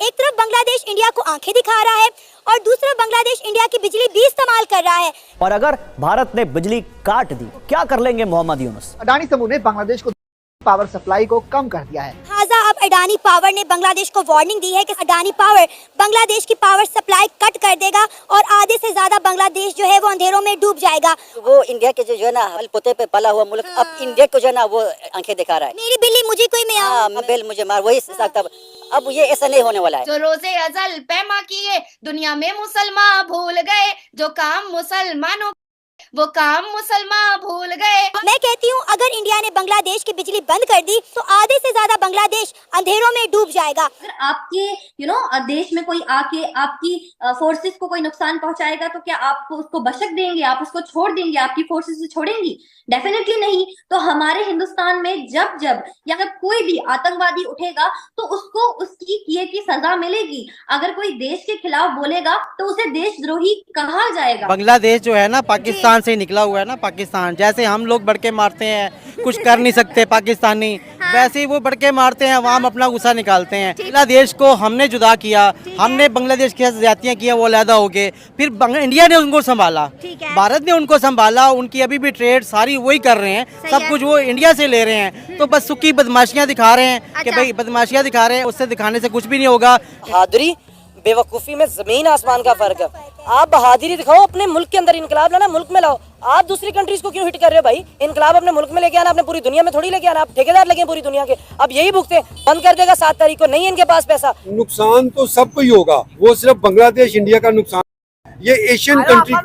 एक तरफ बांग्लादेश इंडिया को आंखें दिखा रहा है और दूसरा बांग्लादेश इंडिया की बिजली भी इस्तेमाल कर रहा है। और अगर भारत ने बिजली काट दी तो क्या कर लेंगे मोहम्मद यूनुस? अडानी समूह ने बांग्लादेश को पावर सप्लाई को कम कर दिया है। लिहाजा अब अडानी पावर ने बांग्लादेश को वार्निंग दी है कि अडानी पावर बांग्लादेश की पावर सप्लाई कट कर देगा और आधे से ज्यादा बांग्लादेश जो है वो अंधेरों में डूब जाएगा। वो इंडिया के जो है ना पोते पे पला हुआ मुल्क अब इंडिया को जो है ना वो आंखें दिखा रहा है। मेरी बिल्ली मुझे कोई में बिल मुझे मार वही सकता। अब ये ऐसा नहीं होने वाला है। जो रोजे अजल पैमा किए दुनिया में मुसलमान भूल गए, जो काम मुसलमानों वो काम मुसलमान भूल गए। मैं कहती हूँ अगर इंडिया ने बांग्लादेश की बिजली बंद कर दी तो आधे से ज्यादा बांग्लादेश अंधेरों में डूब जाएगा। अगर आपके देश में कोई आके आपकी फोर्सेस को कोई नुकसान पहुंचाएगा तो क्या आप उसको बशक देंगे, आप उसको छोड़ देंगे, आपकी फोर्सेस से छोड़ेंगी? डेफिनेटली नहीं। तो हमारे हिंदुस्तान में जब या अगर कोई भी आतंकवादी उठेगा तो उसको उसकी किए की सजा मिलेगी। अगर कोई देश के खिलाफ बोलेगा तो उसे देशद्रोही कहा जाएगा। बांग्लादेश जो है ना पाकिस्तान से निकला हुआ है ना, पाकिस्तान जैसे हम लोग बढ़के मारते हैं कुछ कर नहीं सकते पाकिस्तानी, वैसे ही वो बढ़के मारते हैं, वहाँ अपना गुस्सा निकालते हैं। बांग्लादेश को हमने जुदा किया, हमने बांग्लादेश के साथ ज्यादतियाँ किया, वो अलहदा हो गए, फिर इंडिया ने उनको संभाला, भारत ने उनको संभाला, उनकी अभी भी ट्रेड सारी वही कर रहे हैं, सब कुछ वो इंडिया से ले रहे हैं। तो बस सुखी बदमाशियाँ दिखा रहे हैं कि भाई बदमाशियाँ दिखा रहे हैं, उससे दिखाने से कुछ भी नहीं होगा। बहादुरी बेवकूफ़ी में जमीन आसमान का फर्क है। आप बहादुरी दिखाओ, अपने मुल्क के अंदर इनकलाब लाना, मुल्क में लाओ। आप दूसरी कंट्रीज को क्यों हिट कर रहे हो भाई? इनकलाब अपने मुल्क में लेके आना, अपने पूरी दुनिया में थोड़ी लेके आना। आप ठेकेदार लगे पूरी दुनिया के, अब यही भुगते। बंद कर देगा 7 तारीख को, नहीं है इनके पास पैसा। नुकसान तो सबको ही होगा, वो सिर्फ बांग्लादेश इंडिया का नुकसान, ये एशियन कंट्रीज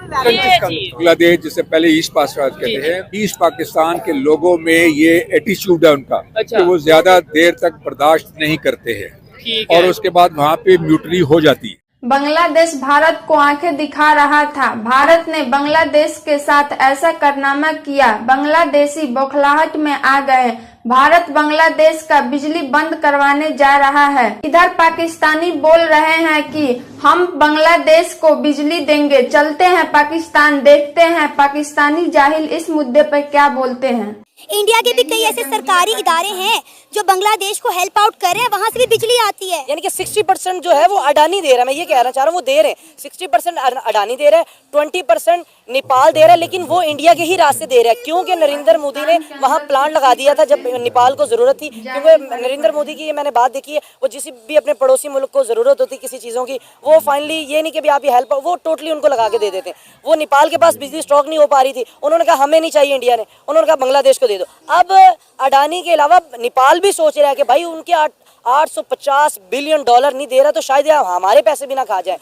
का। बांग्लादेश जिसे पहले ईस्ट पाकिस्तान कहते हैं, ईस्ट पाकिस्तान के लोगों में ये एटीट्यूड है उनका कि वो ज्यादा देर तक बर्दाश्त नहीं करते हैं और उसके बाद वहाँ पे म्यूटनी हो जाती है। बांग्लादेश भारत को आंखें दिखा रहा था। भारत ने बांग्लादेश के साथ ऐसा कारनामा किया, बांग्लादेशी बौखलाहट में आ गए। भारत बांग्लादेश का बिजली बंद करवाने जा रहा है। इधर पाकिस्तानी बोल रहे हैं कि हम बांग्लादेश को बिजली देंगे। चलते हैं पाकिस्तान, देखते हैं पाकिस्तानी जाहिल इस मुद्दे पर क्या बोलते हैं। इंडिया के भी कई ऐसे सरकारी इदारे हैं जो बांग्लादेश को हेल्प आउट कर रहे हैं, वहाँ से भी बिजली आती है। यानी कि 60% जो है वो अडानी दे रहा है। मैं ये कहना चाह रहा हूँ, वो दे रहे हैं 60% अडानी दे रहा है, 20% नेपाल दे रहा है, लेकिन वो इंडिया के ही रास्ते दे रहा है। क्योंकि नरेंद्र मोदी ने वहाँ प्लांट लगा दिया था जब नेपाल को जरूरत थी। क्योंकि नरेंद्र मोदी की मैंने बात देखी है, वो जिस भी अपने पड़ोसी मुल्क को जरूरत होती किसी चीज़ों की, वो फाइनली ये नहीं कि भी आप ये हेल्प, वो टोटली उनको लगा के दे देते हैं। वो नेपाल के पास बिजली स्टॉक नहीं हो पा रही थी, उन्होंने कहा हमें नहीं चाहिए इंडिया ने, उन्होंने कहा बांग्लादेश को दे दो। अब अडानी के अलावा नेपाल भी सोच रहा है कि भाई उनके 850 बिलियन डॉलर नहीं दे रहा तो शायद हमारे पैसे भी ना खा जाए।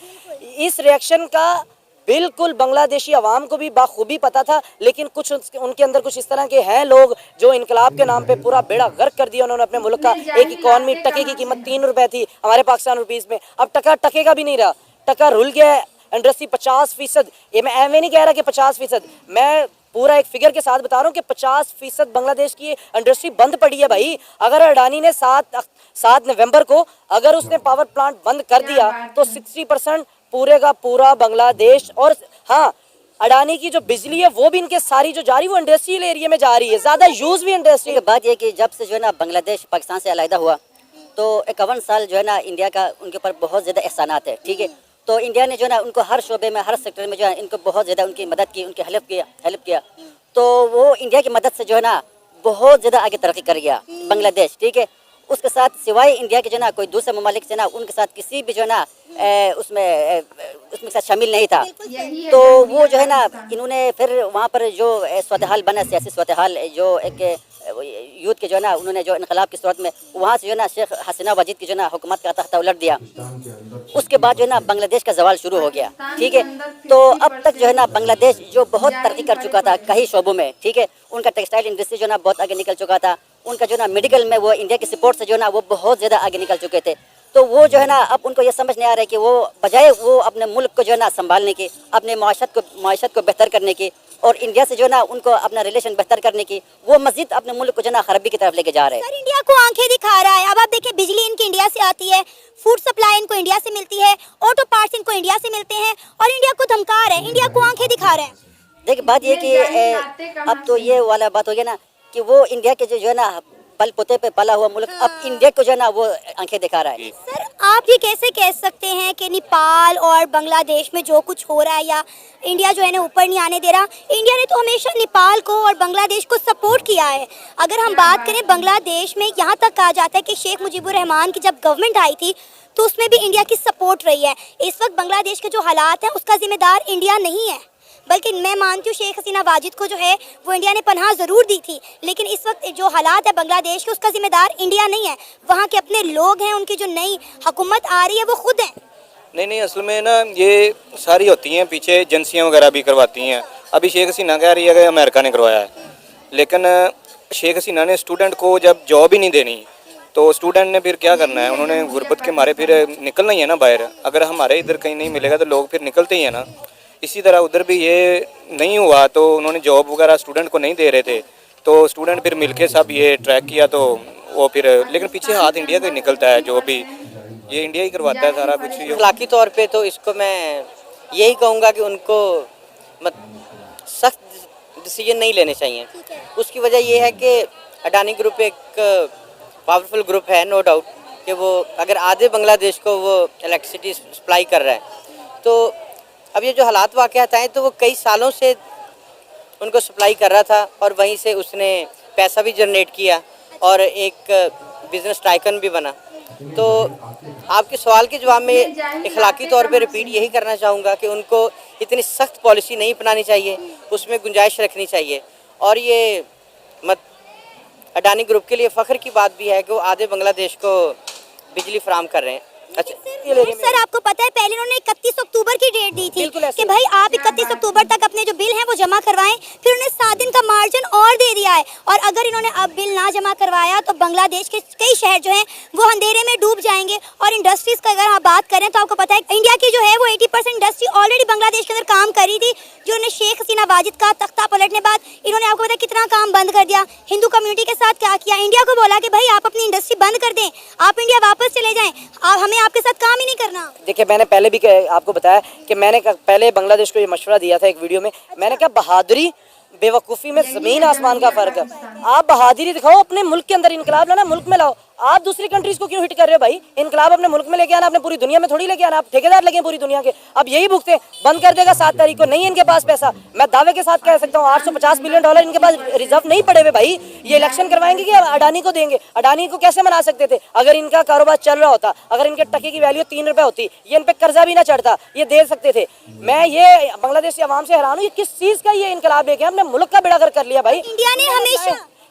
इस रिएक्शन का बिल्कुल बांग्लादेशी अवाम को भी बाखूबी पता था, लेकिन कुछ उनके अंदर कुछ इस तरह के हैं लोग जो इनकलाब के नाम पे पूरा बेड़ा गर्क कर दिया उन्होंने अपने मुल्क का। एक इकॉनमी, टके की कीमत 3 रुपए थी हमारे पाकिस्तान रुपीस में, अब टका टके का भी नहीं रहा, टका रुल गया है। इंडस्ट्री 50%, ये मैं एवं नहीं कह रहा कि 50%, मैं पूरा एक फिगर के साथ बता रहा हूँ कि 50% बांग्लादेश की इंडस्ट्री बंद पड़ी है भाई। अगर अडानी ने 7 नवंबर को अगर उसने पावर प्लांट बंद कर दिया तो 60% पूरे का पूरा बांग्लादेश, और हाँ अडानी की जो बिजली है वो भी इनके सारी जो जा रही है वो इंडस्ट्रियल एरिया में जा रही है, ज्यादा यूज भी इंडस्ट्री। बात यह कि जब से जो है ना बांग्लादेश पाकिस्तान से अलहदा हुआ तो 51 साल जो है ना इंडिया का उनके ऊपर बहुत ज्यादा एहसानात है, ठीक है। तो इंडिया ने जो है ना उनको हर शोबे में, हर सेक्टर में जो है इनको बहुत ज़्यादा उनकी मदद की, उनकी हेल्प किया। तो वो इंडिया की मदद से जो है ना बहुत ज़्यादा आगे तरक्की कर गया बांग्लादेश, ठीक है। उसके साथ सिवाय इंडिया के जो है ना कोई दूसरे ममालिक से ना उनके साथ किसी भी जो है ना उसमें साथ शामिल नहीं था। तो वो जो है ना इन्होंने फिर वहाँ पर जो सूरत हाल बना, सियासी सूरत हाल, जो एक यूथ के जो है ना उन्होंने जो इनकलाब की सूरत में वहाँ से जो है ना शेख हसीना वाजिद की जो है ना हुकूमत का तख्ता उलट दिया। उसके बाद जो है ना बांग्लादेश का जवाल शुरू हो गया, ठीक है। तो अब तक जो है ना बांग्लादेश जो बहुत तरक्की कर चुका था कई शोबों में, ठीक है। उनका टेक्सटाइल इंडस्ट्री जो है ना बहुत आगे निकल चुका था, उनका जो है ना मेडिकल में वो इंडिया के सपोर्ट से जो है ना वो बहुत ज़्यादा आगे निकल चुके थे। तो वो जो है ना अब उनको ये समझ नहीं आ रहा है कि वो बजाय वो अपने मुल्क को जो है ना संभालने की, अपने माशत को बेहतर करने की और इंडिया से जो है ना उनको अपना रिलेशन बेहतर करने की, वो मजीद अपने मुल्क को जो है ना खराबी की तरफ लेके जा रहे हैं। सर इंडिया को आंखें दिखा रहा है। अब आप देखिए बिजली इनकी इंडिया से आती है, फूड सप्लाई इनको इंडिया से मिलती है, ऑटो पार्ट्स इनको इंडिया से मिलते हैं और इंडिया को धमका रहे हैं, इंडिया को आंखें दिखा रहे हैं। देखिए बात ये कि अब तो ये वाला बात हो गया ना कि वो इंडिया के जो है ना बल पोते पे पला हुआ मुल्क अब इंडिया को जो है ना वो आंखें दिखा रहा है। सर आप ये कैसे कह सकते हैं कि नेपाल और बांग्लादेश में जो कुछ हो रहा है या इंडिया जो है ना ऊपर नहीं आने दे रहा? इंडिया ने तो हमेशा नेपाल को और बांग्लादेश को सपोर्ट किया है। अगर हम बात करें बांग्लादेश में, यहाँ तक कहा जाता है कि शेख मुजीबुर रहमान की जब गवर्नमेंट आई थी तो उसमें भी इंडिया की सपोर्ट रही है। इस वक्त बांग्लादेश के जो हालात हैं उसका जिम्मेदार इंडिया नहीं है, बल्कि मैं मानती हूँ शेख हसीना वाजिद को जो है वो इंडिया ने पनाह ज़रूर दी थी, लेकिन इस वक्त जो हालात है बांग्लादेश के उसका जिम्मेदार इंडिया नहीं है। वहाँ के अपने लोग हैं, उनकी जो नई हुकूमत आ रही है वो खुद हैं। नहीं, असल में ना ये सारी होती हैं, पीछे एजेंसियाँ वगैरह भी करवाती हैं। अभी शेख हसीना कह रही है कि अमेरिका ने करवाया है, लेकिन शेख हसीना ने स्टूडेंट को जब जॉब ही नहीं देनी तो स्टूडेंट ने फिर क्या करना है? उन्होंने गुर्बत के मारे फिर निकलना ही है ना बाहर। अगर हमारे इधर कहीं नहीं मिलेगा तो लोग फिर निकलते ही है ना। इसी तरह उधर भी ये नहीं हुआ तो उन्होंने जॉब वगैरह स्टूडेंट को नहीं दे रहे थे, तो स्टूडेंट फिर मिलके सब ये ट्रैक किया तो वो फिर, लेकिन पीछे हाथ इंडिया का ही निकलता है, जो भी ये इंडिया ही करवाता है सारा कुछ। अखलाकी तौर पे तो इसको मैं यही कहूँगा कि उनको सख्त डिसीजन नहीं लेने चाहिए। उसकी वजह ये है कि अडानी ग्रुप एक पावरफुल ग्रुप है, नो डाउट, कि वो अगर आधे बांग्लादेश को वो इलेक्ट्रिसिटी सप्लाई कर रहा है तो अब ये जो हालात वाक़यात आए तो वो कई सालों से उनको सप्लाई कर रहा था और वहीं से उसने पैसा भी जनरेट किया और एक बिजनेस टाइकन भी बना। तो आपके सवाल के जवाब में अखलाकी तौर पे रिपीट यही करना चाहूँगा कि उनको इतनी सख्त पॉलिसी नहीं अपनानी चाहिए, उसमें गुंजाइश रखनी चाहिए। और ये अडानी ग्रुप के लिए फ़ख्र की बात भी है कि वो आधे बांग्लादेश को बिजली फराहम कर रहे हैं। अच्छा सर, आपको पता है पहले उन्होंने 31 अक्टूबर की डेट दी थी कि भाई आप 31 अक्टूबर तक अपने जो बिल हैं वो जमा करवाएं, फिर उन्हें 7 दिन का मार्जिन और दे दिया है। और अगर इन्होंने अब बिल ना जमा करवाया तो बांग्लादेश के कई शहर जो हैं वो अंधेरे में डूब जाएंगे। और इंडस्ट्रीज का अगर आप बात करें तो आपको पता है इंडिया की जो है वो 80% इंडस्ट्री ऑलरेडी बांग्लादेश के अंदर काम कर रही थी। जो उन्हें शेख हसीना वाजिद का तख्ता पलटने बाद इन्होंने आपको पता है कितना काम बंद कर दिया। हिंदू कम्युनिटी के साथ क्या किया? इंडिया को बोला कि भाई आप अपनी इंडस्ट्री बंद कर दें, आप इंडिया वापस चले जाएं, हमें आपके साथ काम ही नहीं करना। देखिए, मैंने पहले भी आपको बताया कि मैंने पहले बांग्लादेश को ये मशवरा दिया था एक वीडियो में। मैंने कहा बहादुरी बेवकूफ़ी में ज़मीन आसमान का फ़र्क है। आप बहादुरी दिखाओ, अपने मुल्क के अंदर इनकलाब लाना, मुल्क में लाओ। आप दूसरी कंट्रीज को क्यों हिट कर रहे हो भाई? इनकलाब अपने मुल्क में लेके आना, अपने पूरी दुनिया में थोड़ी लेके आना। आप ठेकेदार लगे पूरी दुनिया के। अब यही भुगते बंद कर देगा 7 तारीख को। नहीं इनके पास पैसा, मैं दावे के साथ कह सकता हूँ $850 बिलियन इनके पास रिजर्व नहीं पड़े हुए भाई। ये इलेक्शन करवाएंगे कि अडानी को देंगे? अडानी को कैसे मना सकते थे? अगर इनका कारोबार चल रहा होता, अगर इनके टके की वैल्यू 3 रुपये होती, ये इन पर कर्जा भी ना चढ़ता, ये दे सकते थे। मैं ये बांग्लादेश की आवाम से हैरान हूँ, किस चीज़ का ये इनकलाब लेके हमने मुल्क का बेड़ा कर लिया भाई।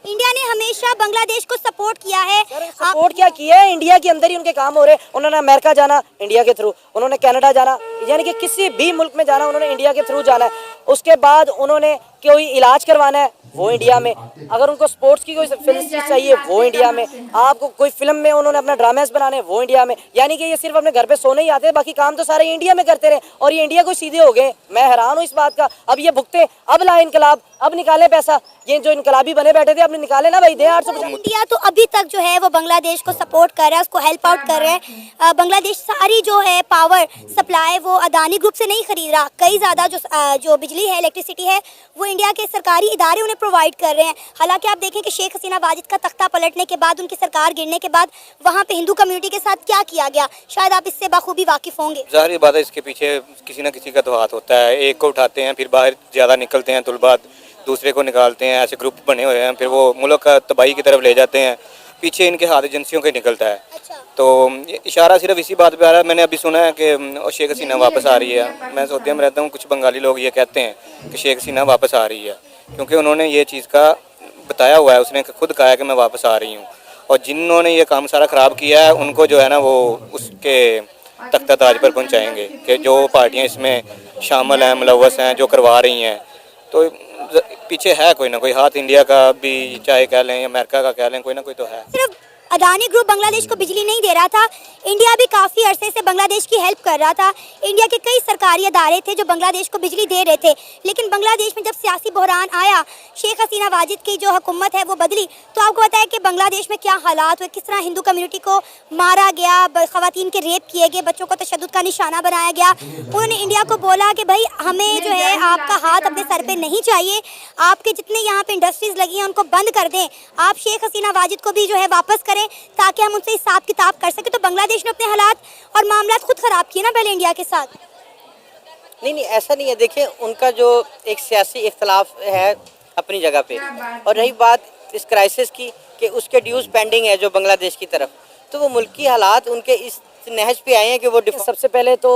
इंडिया ने हमेशा बांग्लादेश को सपोर्ट किया है। सपोर्ट क्या किया है? इंडिया के अंदर ही उनके काम हो रहे। उन्होंने अमेरिका जाना इंडिया के थ्रू, उन्होंने कनाडा जाना, यानी कि किसी भी मुल्क में जाना उन्होंने इंडिया के थ्रू जाना है। उसके बाद उन्होंने कोई इलाज करवाना है वो इंडिया में, अगर उनको स्पोर्ट्स की कोई फैसिलिटी चाहिए वो इंडिया में, आपको कोई फिल्म में उन्होंने अपना ड्रामेस बनाने वो इंडिया में। यानी कि ये सिर्फ अपने घर पे सोने ही आते, बाकी काम तो सारे इंडिया में करते रहे और ये इंडिया को सीधे हो गए। मैं हैरान हूँ इस बात का। अब ये भुगते, अब लाए इनकलाब, अब निकाले पैसा। ये जो इनकलाबी बने बैठे थे अपने निकाले ना भाई, दे 850। इंडिया तो अभी तक जो है वो बांग्लादेश को सपोर्ट कर रहा है, उसको हेल्प आउट कर रहा है। बांग्लादेश सारी जो है पावर सप्लाई वो अडानी ग्रुप से नहीं खरीद रहा। कई ज़्यादा जो बिजली है, इलेक्ट्रिसिटी है, वो इंडिया के सरकारी इदारे उन्हें प्रोवाइड कर रहे हैं। हालांकि आप देखें कि शेख हसीना वाजिद का तख्ता पलटने के बाद, उनकी सरकार गिरने के बाद वहाँ पे हिंदू कम्युनिटी के साथ क्या किया गया, शायद आप इससे बखूबी वाकिफ होंगे। जाहिर बात है इसके पीछे किसी ना किसी का तो हाथ होता है। एक को उठाते हैं, फिर बाहर ज़्यादा निकलते हैं, तुलबाद दूसरे को निकालते हैं। ऐसे ग्रुप बने हुए हैं, फिर वो मुल्क का तबाही की तरफ ले जाते हैं। पीछे इनके हाथ एजेंसियों के निकलता है। तो इशारा सिर्फ इसी बात पे आ रहा है। मैंने अभी सुना है कि शेख हसीना वापस आ रही है। मैं सऊदीया में रहता हूँ, कुछ बंगाली लोग ये कहते हैं कि शेख हसीना वापस आ रही है, क्योंकि उन्होंने ये चीज़ का बताया हुआ है। उसने खुद कहा है कि मैं वापस आ रही हूँ। और जिन्होंने ये काम सारा ख़राब किया है उनको जो है ना वो उसके तख्ता ताज पर पहुँचाएँगे कि जो पार्टियाँ इसमें शामिल हैं, मुलव्वस हैं, जो करवा रही हैं। तो पीछे है कोई ना कोई हाथ, इंडिया का भी चाहे कह लें, अमेरिका का कह लें, कोई ना कोई तो है। सिर्फ अडानी ग्रुप बांग्लादेश को बिजली नहीं दे रहा था, इंडिया भी काफ़ी अरसे से बांग्लादेश की हेल्प कर रहा था। इंडिया के कई सरकारी अदारे थे जो बांग्लादेश को बिजली दे रहे थे, लेकिन बांग्लादेश में जब सियासी बहरान आया, शेख हसीना वाजिद की जो हुकूमत है वो बदली, तो आपको पता है कि बांग्लादेश में क्या हालात हुए, किस तरह हिंदू कम्युनिटी को मारा गया, ख़वातीन के रेप किए गए, बच्चों को तशद्दुद का निशाना बनाया गया। उन्होंने इंडिया को बोला कि भाई हमें जो है आपका हाथ अपने सर पर नहीं चाहिए, आपके जितने यहाँ पर इंडस्ट्रीज़ लगी हैं उनको बंद कर दें, आप शेख हसीना वाजिद को भी जो है वापस करें, करें ताकि हम उनसे हिसाब किताब कर सकें। तो बांग्लादेश ने अपने हालात और मामला खुद ख़राब किए ना पहले इंडिया के साथ। नहीं ऐसा नहीं है। देखिए उनका जो एक सियासी इख्तलाफ है अपनी जगह पे, और रही बात इस क्राइसिस की कि उसके ड्यूज पेंडिंग है जो बांग्लादेश की तरफ, तो वो मुल्की हालात उनके इस नहज पे आए हैं कि वो सबसे पहले तो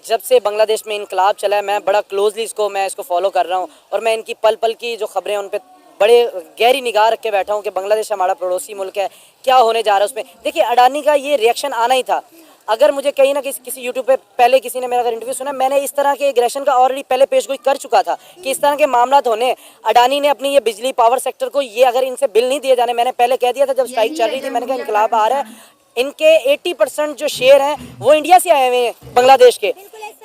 जब से बांग्लादेश में इनकलाब चला है मैं बड़ा क्लोजली इसको फॉलो कर रहा हूँ, और मैं इनकी पल पल की जो खबरें उन पर बड़े गहरी निगाह रख के बैठा हूँ कि बांग्लादेश हमारा पड़ोसी मुल्क है, क्या होने जा रहा है उसमें। देखिए अडानी का ये रिएक्शन आना ही था। अगर मुझे कहीं ना किसी यूट्यूब पे पहले किसी ने मेरा अगर इंटरव्यू सुना, मैंने इस तरह के एग्रेशन का ऑलरेडी पहले पेश गोई कर चुका था कि इस तरह के मामला होने। अडानी ने अपनी ये बिजली पावर सेक्टर को ये अगर इनसे बिल नहीं दिए जाने, मैंने पहले कह दिया था जब स्ट्राइक चल रही थी, मैंने कहा इनकलाब आ रहा है, इनके 80% जो शेयर हैं वो इंडिया से आए हुए हैं बांग्लादेश के।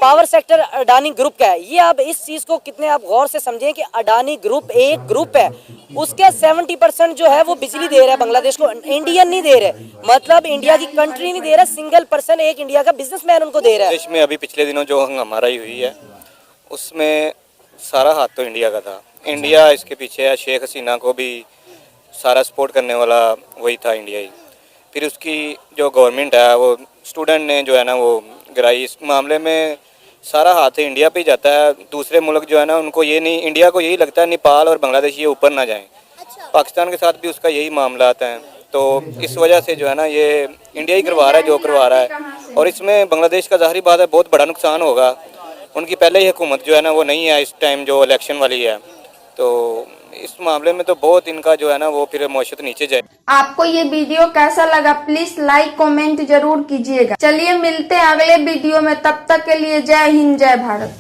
पावर सेक्टर अडानी ग्रुप का है। ये आप इस चीज को कितने आप गौर से समझें कि अडानी ग्रुप एक ग्रुप है, उसके 70% जो है वो बिजली दे रहा है बांग्लादेश को, इंडियन नहीं दे रहे, मतलब इंडिया की कंट्री नहीं दे रहा, सिंगल पर्सन एक इंडिया का बिजनेसमैन उनको दे रहा है। देश में अभी पिछले दिनों जो हंगामाराई हुई है उसमें सारा हाथ तो इंडिया का था। इंडिया इसके पीछे है, शेख हसीना को भी सारा सपोर्ट करने वाला वही था, इंडिया ही। फिर उसकी जो गवर्नमेंट है वो स्टूडेंट ने जो है ना वो गिराई, इस मामले में सारा हाथ इंडिया पे ही जाता है। दूसरे मुल्क जो है ना उनको ये नहीं, इंडिया को यही लगता है नेपाल और बांग्लादेश ये ऊपर ना जाएं। पाकिस्तान के साथ भी उसका यही मामला आता है, तो इस वजह से जो है ना ये इंडिया ही करवा रहा है जो करवा रहा है, और इसमें बांग्लादेश का ज़ाहिरी बात है बहुत बड़ा नुकसान होगा। उनकी पहले ही हुकूमत जो है ना वो नहीं है इस टाइम जो इलेक्शन वाली है, तो इस मामले में तो बहुत इनका जो है ना वो फिर मौशत नीचे जाए। आपको ये वीडियो कैसा लगा प्लीज लाइक कमेंट जरूर कीजिएगा। चलिए मिलते हैं अगले वीडियो में, तब तक के लिए जय हिंद जय भारत।